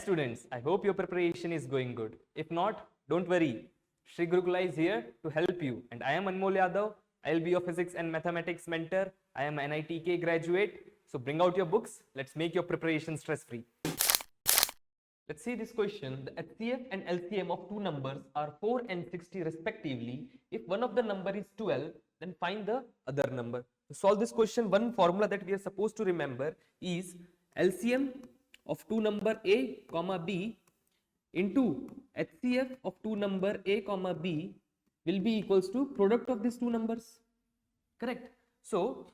students, I hope your preparation is going good. If not, don't worry. Sri Gurukula is here to help you. And I am Anmol Yadav. I will be your physics and mathematics mentor. I am an NEET graduate. So bring out your books. Let's make your preparation stress-free. Let's see this question. The HCF and LCM of two numbers are 4 and 60 respectively. If one of the number is 12, then find the other number. To solve this question, one formula that we are supposed to remember is LCM of two number A, B into HCF of two number A, B will be equals to product of these two numbers. Correct? So,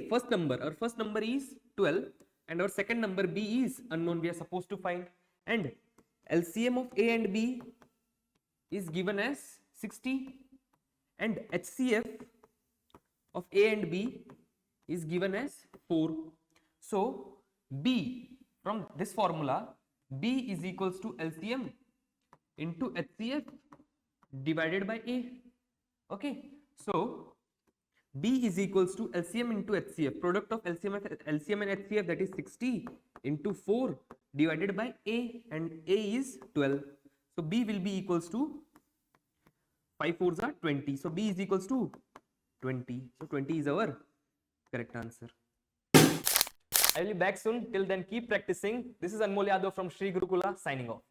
first number is 12 and our second number B is unknown, we are supposed to find, and LCM of A and B is given as 60 and HCF of A and B is given as 4. So, B from this formula, B is equals to LCM into HCF divided by A. Okay, so B is equals to LCM into HCF, product of LCM and HCF, that is 60 into 4 divided by A, and A is 12. So B will be equals to 5 4s are 20. So B is equals to 20. So 20 is our correct answer. I will be back soon. Till then, keep practicing. This is Anmol Yadav from Sri Gurukula signing off.